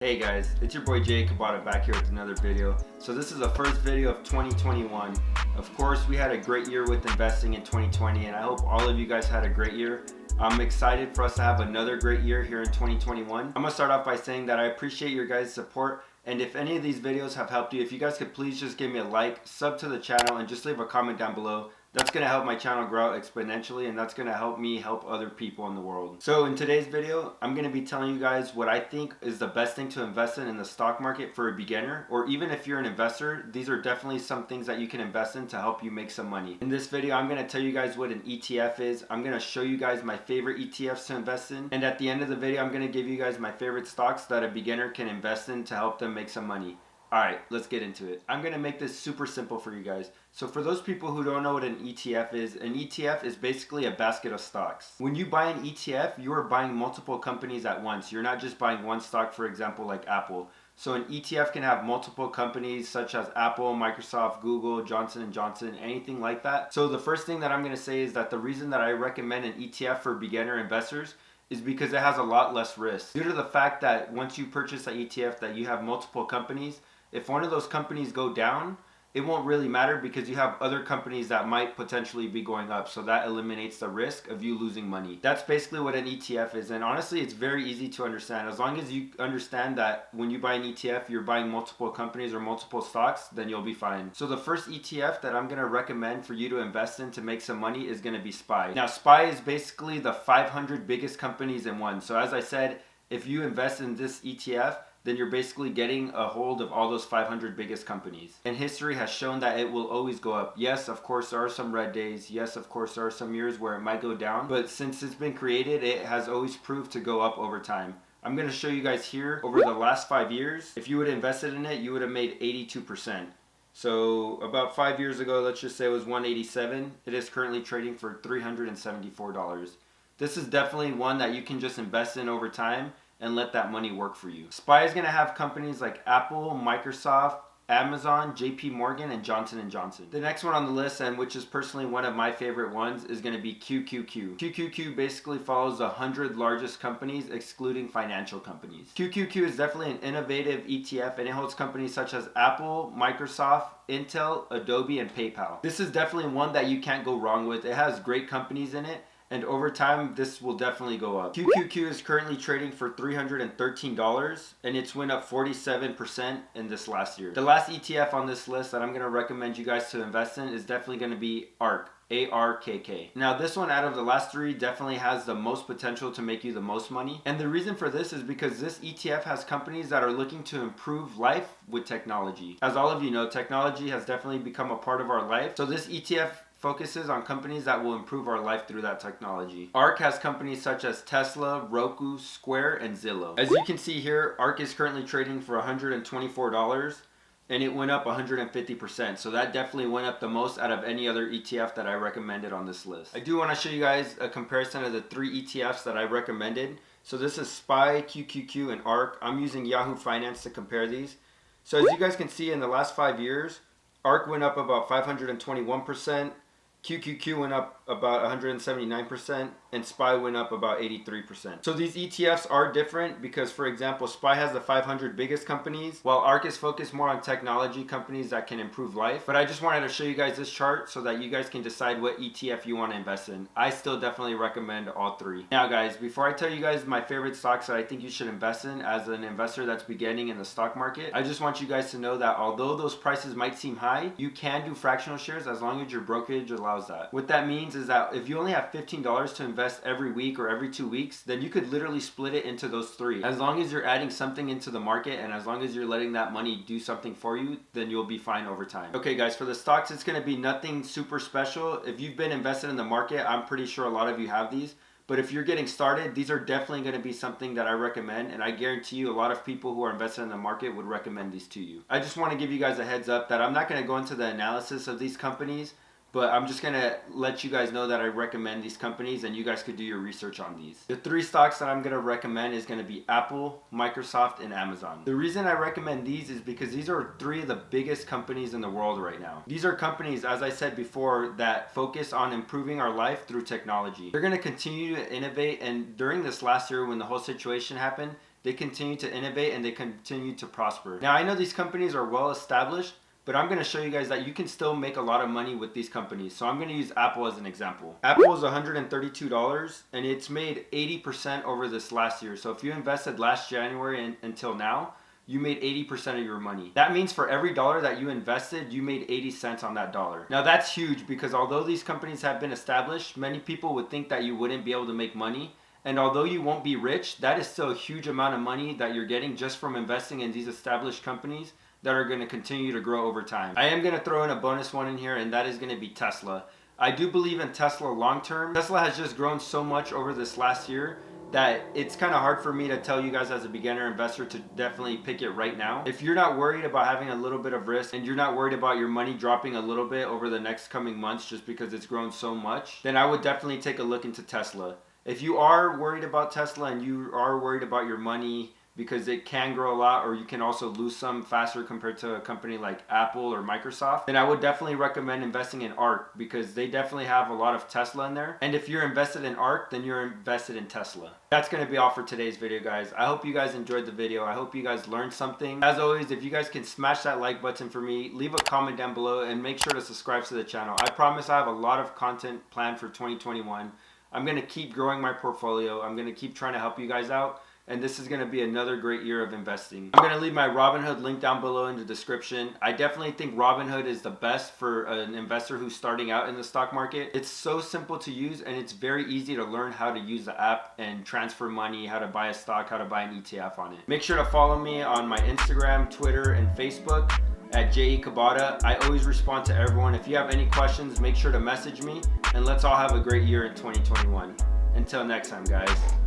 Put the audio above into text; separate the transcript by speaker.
Speaker 1: Hey guys, it's your boy Jake Kabata back here with another video. So this is the first video of 2021. Of course, we had a great year with investing in 2020 and I hope all of you guys had a great year. I'm excited for us to have another great year here in 2021. I'm gonna start off by saying that I appreciate your guys' support, and if any of these videos have helped you, if you guys could please just give me a like, sub to the channel, and just leave a comment down below. That's going to help my channel grow exponentially, and that's going to help me help other people in the world. So in today's video, I'm going to be telling you guys what I think is the best thing to invest in the stock market for a beginner, or even if you're an investor. These are definitely some things that you can invest in to help you make some money. In this video, I'm going to tell you guys what an ETF is. I'm going to show you guys my favorite ETFs to invest in, and at the end of the video, I'm going to give you guys my favorite stocks that a beginner can invest in to help them make some money. Alright, let's get into it. I'm going to make this super simple for you guys. So for those people who don't know what an ETF is basically a basket of stocks. When you buy an ETF, you are buying multiple companies at once. You're not just buying one stock, for example, like Apple. So an ETF can have multiple companies such as Apple, Microsoft, Google, Johnson & Johnson, anything like that. So the first thing that I'm going to say is that the reason that I recommend an ETF for beginner investors is because it has a lot less risk. Due to the fact that once you purchase an ETF that you have multiple companies, if one of those companies go down, it won't really matter because you have other companies that might potentially be going up. So that eliminates the risk of you losing money. That's basically what an ETF is. And honestly, it's very easy to understand. As long as you understand that when you buy an ETF, you're buying multiple companies or multiple stocks, then you'll be fine. So the first ETF that I'm going to recommend for you to invest in to make some money is going to be SPY. Now, SPY is basically the 500 biggest companies in one. So as I said, if you invest in this ETF, then you're basically getting a hold of all those 500 biggest companies. And history has shown that it will always go up. Yes, of course, there are some red days. Yes, of course, there are some years where it might go down. But since it's been created, it has always proved to go up over time. I'm going to show you guys here over the last 5 years. If you would have invested in it, you would have made 82%. So about 5 years ago, let's just say it was 187. It is currently trading for $374. This is definitely one that you can just invest in over time and let that money work for you. SPY is going to have companies like Apple, Microsoft, Amazon, JP Morgan, and Johnson & Johnson. The next one on the list, and which is personally one of my favorite ones, is going to be QQQ. QQQ basically follows the 100 largest companies, excluding financial companies. QQQ is definitely an innovative ETF, and it holds companies such as Apple, Microsoft, Intel, Adobe, and PayPal. This is definitely one that you can't go wrong with. It has great companies in it, and over time, this will definitely go up. QQQ is currently trading for $313, and it's went up 47% in this last year. The last ETF on this list that I'm going to recommend you guys to invest in is definitely going to be ARK. ARKK. Now this one out of the last three definitely has the most potential to make you the most money. And the reason for this is because this ETF has companies that are looking to improve life with technology. As all of you know, technology has definitely become a part of our life. So this ETF focuses on companies that will improve our life through that technology. ARK has companies such as Tesla, Roku, Square, and Zillow. As you can see here, ARK is currently trading for $124, and it went up 150%. So that definitely went up the most out of any other ETF that I recommended on this list. I do want to show you guys a comparison of the three ETFs that I recommended. So this is SPY, QQQ, and ARK. I'm using Yahoo Finance to compare these. So as you guys can see, in the last 5 years, ARK went up about 521%. QQQ went up about 179%, and SPY went up about 83%. So these ETFs are different because, for example, SPY has the 500 biggest companies, while ARK is focused more on technology companies that can improve life. But I just wanted to show you guys this chart so that you guys can decide what ETF you want to invest in. I still definitely recommend all three. Now guys, before I tell you guys my favorite stocks that I think you should invest in as an investor that's beginning in the stock market, I just want you guys to know that although those prices might seem high, you can do fractional shares as long as your brokerage allows that. What that means is that if you only have $15 to invest every week or every 2 weeks, then you could literally split it into those three. As long as you're adding something into the market and as long as you're letting that money do something for you, then you'll be fine over time. Okay guys, for the stocks, it's going to be nothing super special. If you've been invested in the market, I'm pretty sure a lot of you have these. But if you're getting started, these are definitely going to be something that I recommend, and I guarantee you a lot of people who are invested in the market would recommend these to you. I just want to give you guys a heads up that I'm not going to go into the analysis of these companies, but I'm just going to let you guys know that I recommend these companies and you guys could do your research on these. The three stocks that I'm going to recommend is going to be Apple, Microsoft, and Amazon. The reason I recommend these is because these are three of the biggest companies in the world right now. These are companies, as I said before, that focus on improving our life through technology. They're going to continue to innovate, and during this last year when the whole situation happened, they continue to innovate and they continue to prosper. Now I know these companies are well established, but I'm going to show you guys that you can still make a lot of money with these companies. So I'm going to use Apple as an example. Apple is $132 and it's made 80% over this last year. So if you invested last January until now, you made 80% of your money. That means for every dollar that you invested, you made 80 cents on that dollar. Now that's huge because although these companies have been established, many people would think that you wouldn't be able to make money. And although you won't be rich, that is still a huge amount of money that you're getting just from investing in these established companies that are going to continue to grow over time. I am going to throw in a bonus one in here, and that is going to be Tesla. I do believe in Tesla long term. Tesla has just grown so much over this last year that it's kind of hard for me to tell you guys as a beginner investor to definitely pick it right now. If you're not worried about having a little bit of risk and you're not worried about your money dropping a little bit over the next coming months just because it's grown so much, then I would definitely take a look into Tesla. If you are worried about Tesla and you are worried about your money because it can grow a lot, or you can also lose some faster compared to a company like Apple or Microsoft, then I would definitely recommend investing in ARK because they definitely have a lot of Tesla in there. And if you're invested in ARK, then you're invested in Tesla. That's going to be all for today's video, guys. I hope you guys enjoyed the video. I hope you guys learned something. As always, if you guys can smash that like button for me, leave a comment down below, and make sure to subscribe to the channel. I promise I have a lot of content planned for 2021. I'm going to keep growing my portfolio. I'm going to keep trying to help you guys out. And this is going to be another great year of investing. I'm going to leave my Robinhood link down below in the description. I definitely think Robinhood is the best for an investor who's starting out in the stock market. It's so simple to use and it's very easy to learn how to use the app and transfer money, how to buy a stock, how to buy an ETF on it. Make sure to follow me on my Instagram, Twitter, and Facebook at @JEKabata. I always respond to everyone. If you have any questions, make sure to message me, and let's all have a great year in 2021. Until next time, guys.